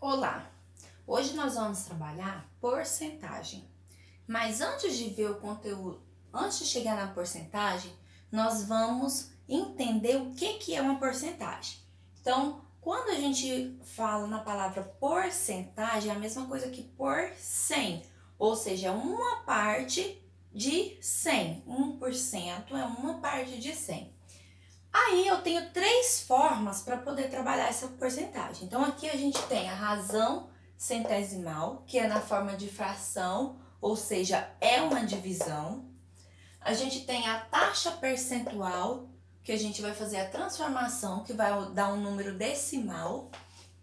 Olá! Hoje nós vamos trabalhar porcentagem, mas antes de ver o conteúdo, antes de chegar na porcentagem, nós vamos entender o que é uma porcentagem. Então, quando a gente fala na palavra porcentagem, é a mesma coisa que por 100, ou seja, uma parte de 100, 1% é uma parte de 100. Aí eu tenho três formas para poder trabalhar essa porcentagem. Então aqui a gente tem a razão centesimal, que é na forma de fração, ou seja, é uma divisão. A gente tem a taxa percentual, que a gente vai fazer a transformação, que vai dar um número decimal,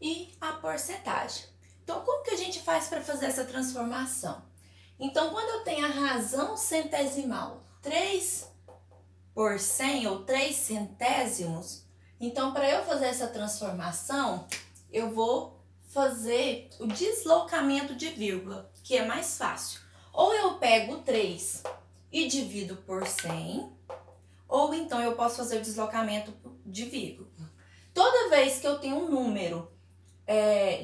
e a porcentagem. Então como que a gente faz para fazer essa transformação? Então quando eu tenho a razão centesimal, 3 por 100 ou 3 centésimos, então para eu fazer essa transformação, eu vou fazer o deslocamento de vírgula, que é mais fácil. Ou eu pego 3 e divido por 100, ou então eu posso fazer o deslocamento de vírgula. Toda vez que eu tenho um número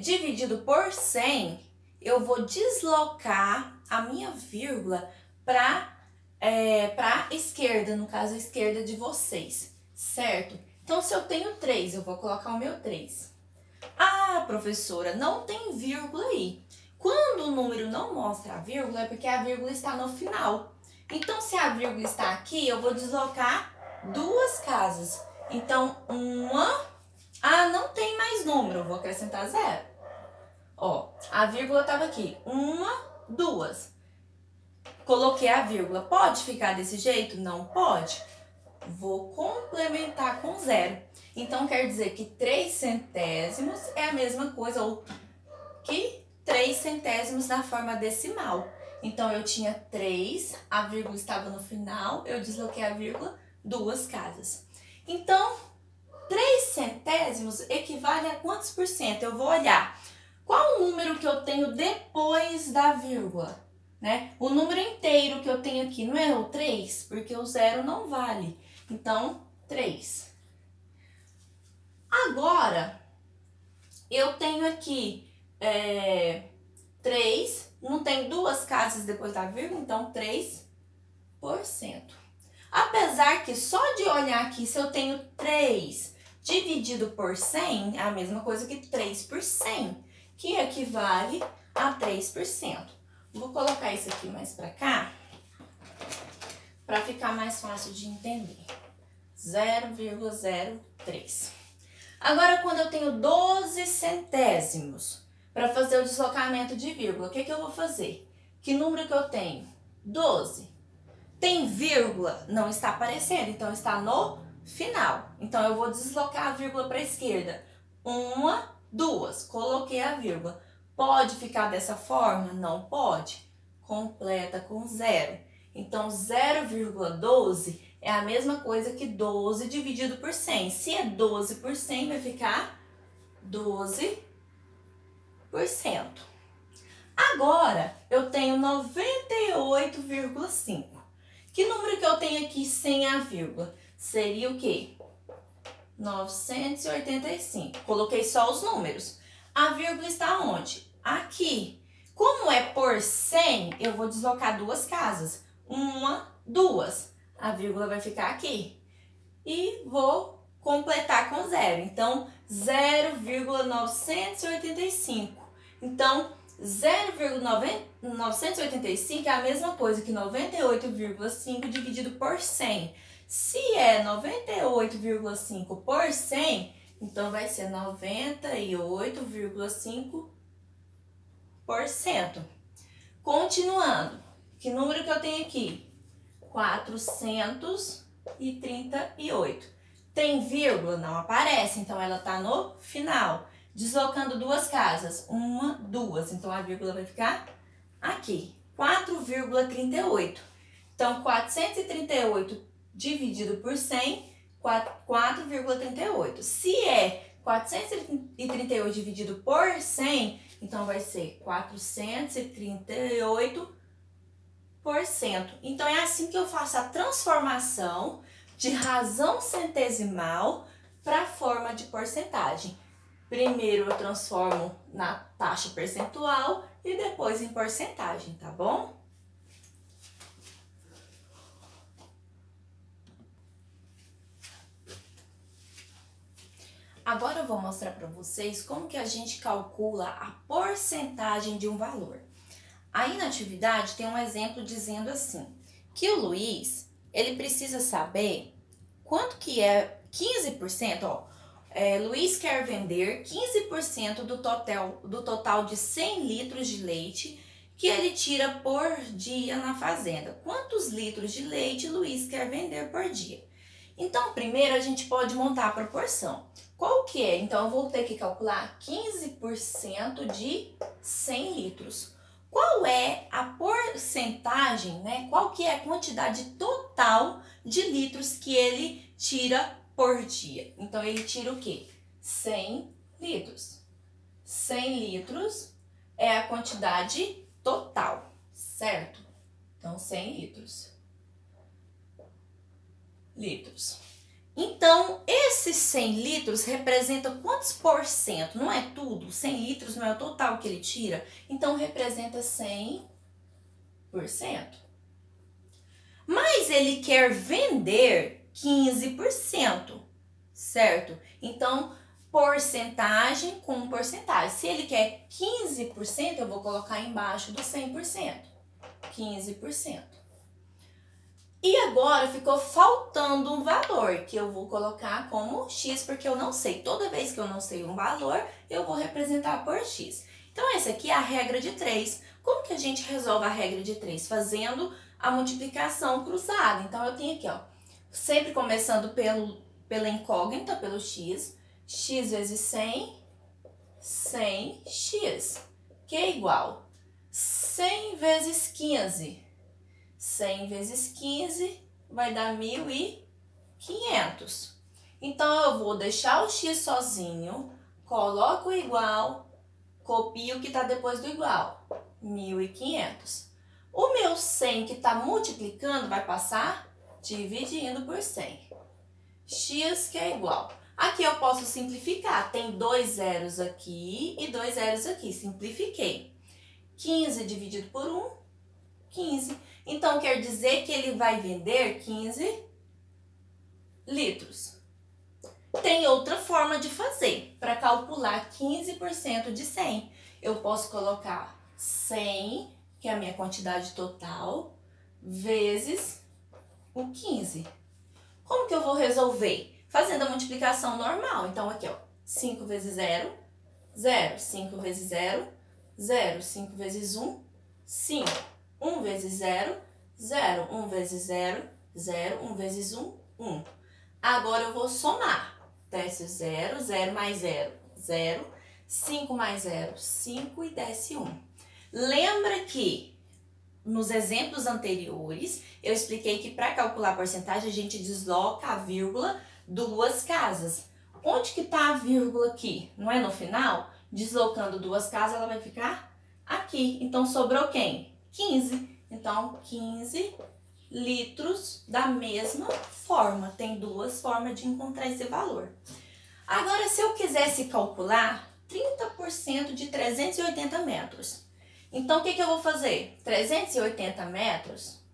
dividido por 100, eu vou deslocar a minha vírgula para a esquerda, no caso a esquerda de vocês, certo? Então, se eu tenho 3, eu vou colocar o meu 3. Ah, professora, não tem vírgula aí. Quando o número não mostra a vírgula, é porque a vírgula está no final. Então, se a vírgula está aqui, eu vou deslocar duas casas. Então, não tem mais número, eu vou acrescentar 0. Ó, a vírgula estava aqui, 2. Coloquei a vírgula, pode ficar desse jeito? Não pode. Vou complementar com 0. Então, quer dizer que 3 centésimos é a mesma coisa ou que 3 centésimos na forma decimal. Então, eu tinha 3, a vírgula estava no final, eu desloquei a vírgula, duas casas. Então, 3 centésimos equivale a quantos por cento? Eu vou olhar qual o número que eu tenho depois da vírgula. Né? O número inteiro que eu tenho aqui não é o 3, porque o 0 não vale. Então, 3. Agora, eu tenho aqui 3, não tem duas casas depois da vírgula, então 3%. Apesar que só de olhar aqui, se eu tenho 3 dividido por 100, é a mesma coisa que 3 por 100, que equivale a 3%. Vou colocar isso aqui mais pra cá, para ficar mais fácil de entender. 0,03. Agora, quando eu tenho 12 centésimos para fazer o deslocamento de vírgula, o que eu vou fazer? Que número que eu tenho? 12. Tem vírgula? Não está aparecendo, então está no final. Então, eu vou deslocar a vírgula para a esquerda. 2. Coloquei a vírgula. Pode ficar dessa forma? Não pode. Completa com 0. Então, 0,12 é a mesma coisa que 12 dividido por 100. Se é 12 por 100, vai ficar 12%. Agora, eu tenho 98,5. Que número que eu tenho aqui sem a vírgula? Seria o quê? 985. Coloquei só os números. A vírgula está onde? Aqui. Como é por 100, eu vou deslocar duas casas. 2. A vírgula vai ficar aqui. E vou completar com 0. Então, 0,985. Então, 0,985 é a mesma coisa que 98,5 dividido por 100. Se é 98,5 por 100... então, vai ser 98,5%. Continuando. Que número que eu tenho aqui? 438. Tem vírgula? Não aparece, então ela está no final. Deslocando duas casas. 2. Então, a vírgula vai ficar aqui. 4,38. Então, 438 dividido por 100... 4,38. Se é 438 dividido por 100, então vai ser 438%. Então, é assim que eu faço a transformação de razão centesimal para a forma de porcentagem. Primeiro eu transformo na taxa percentual e depois em porcentagem, tá bom? Agora eu vou mostrar para vocês como que a gente calcula a porcentagem de um valor. Aí na atividade tem um exemplo dizendo assim, que o Luiz, ele precisa saber quanto que é 15%, ó. Luiz quer vender 15% do total de 100 litros de leite que ele tira por dia na fazenda. Quantos litros de leite Luiz quer vender por dia? Então, primeiro a gente pode montar a proporção. Qual que é? Então, eu vou ter que calcular 15% de 100 litros. Qual é a porcentagem, né? Qual que é a quantidade total de litros que ele tira por dia? Então, ele tira o quê? 100 litros. 100 litros é a quantidade total, certo? Então, 100 litros. Então, esses 100 litros representam quantos por cento? Não é tudo, 100 litros não é o total que ele tira, então representa 100%. Mas ele quer vender 15%, certo? Então, porcentagem com porcentagem. Se ele quer 15%, eu vou colocar embaixo do 100%. 15%. E agora ficou faltando um valor, que eu vou colocar como X, porque eu não sei. Toda vez que eu não sei um valor, eu vou representar por X. Então, essa aqui é a regra de 3. Como que a gente resolve a regra de 3? Fazendo a multiplicação cruzada. Então, eu tenho aqui, ó, sempre começando pela incógnita, pelo X. X vezes 100, 100x, que é igual 100 vezes 15. 100 vezes 15 vai dar 1.500. Então, eu vou deixar o x sozinho, coloco o igual, copio o que está depois do igual, 1.500. O meu 100 que está multiplicando vai passar dividindo por 100. X que é igual. Aqui eu posso simplificar, tem 2 zeros aqui e 2 zeros aqui, simplifiquei. 15 dividido por 1, 15. Então, quer dizer que ele vai vender 15 litros. Tem outra forma de fazer para calcular 15% de 100. Eu posso colocar 100, que é a minha quantidade total, vezes o 15. Como que eu vou resolver? Fazendo a multiplicação normal. Então, aqui, ó, 5 vezes 0, 0. 5 vezes 0, 0. 5 vezes 1, 5. 1 vezes 0, 0. 1 vezes 0, 0. 1 vezes 1, 1. Agora eu vou somar. Desce 0, 0 mais 0, 0. 5 mais 0, 5 e desce 1. Lembra que nos exemplos anteriores eu expliquei que para calcular a porcentagem a gente desloca a vírgula 2 casas. Onde que está a vírgula aqui? Não é no final? Deslocando 2 casas ela vai ficar aqui. Então sobrou quem? 15. Então, 15 litros da mesma forma. Tem 2 formas de encontrar esse valor. Agora, se eu quisesse calcular 30% de 380 metros. Então, o que eu vou fazer? 380 metros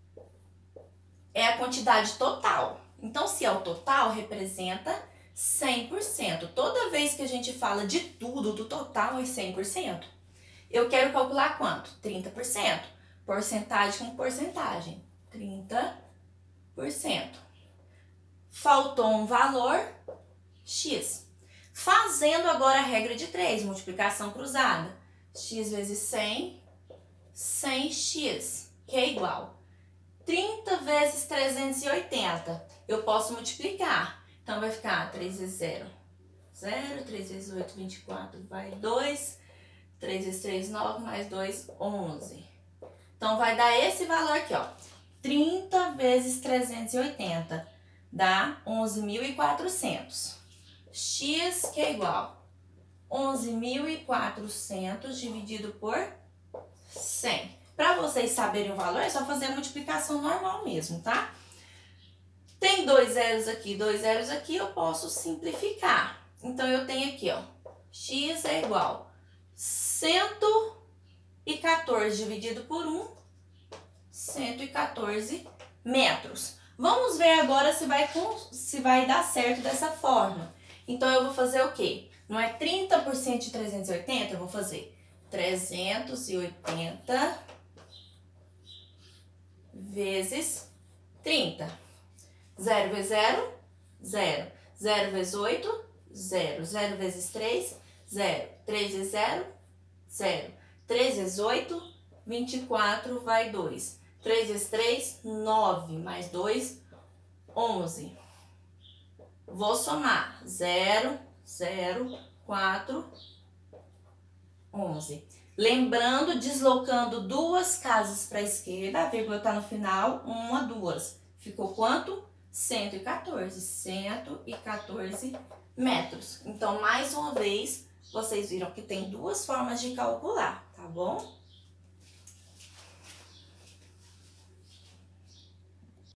é a quantidade total. Então, se é o total, representa 100%. Toda vez que a gente fala de tudo, do total é 100%. Eu quero calcular quanto? 30%. Porcentagem com porcentagem, 30%. Faltou um valor, X. Fazendo agora a regra de 3, multiplicação cruzada. X vezes 100, 100x, que é igual 30 vezes 380. Eu posso multiplicar. Então, vai ficar 3 vezes 0, 0. 3 vezes 8, 24, vai 2. 3 vezes 3, 9, mais 2, 11. Então, vai dar esse valor aqui, ó. 30 vezes 380 dá 11.400. X, que é igual 11.400 dividido por 100. Para vocês saberem o valor, é só fazer a multiplicação normal mesmo, tá? Tem 2 zeros aqui, 2 zeros aqui, eu posso simplificar. Então, eu tenho aqui, ó, X é igual a 114 dividido por 1, 114 metros. Vamos ver agora se vai dar certo dessa forma. Então, eu vou fazer o quê? Não é 30% de 380? Eu vou fazer 380 vezes 30. 0 vezes 0, 0. 0 vezes 8, 0. 0 vezes 3, 0. 3 vezes 0, 0. 3 vezes 8, 24, vai 2. 3 vezes 3, 9. Mais 2, 11. Vou somar. 0, 0, 4, 11. Lembrando, deslocando duas casas para a esquerda, a vírgula está no final, 1, 2. Ficou quanto? 114. 114 metros. Então, mais uma vez, vocês viram que tem duas formas de calcular, tá bom?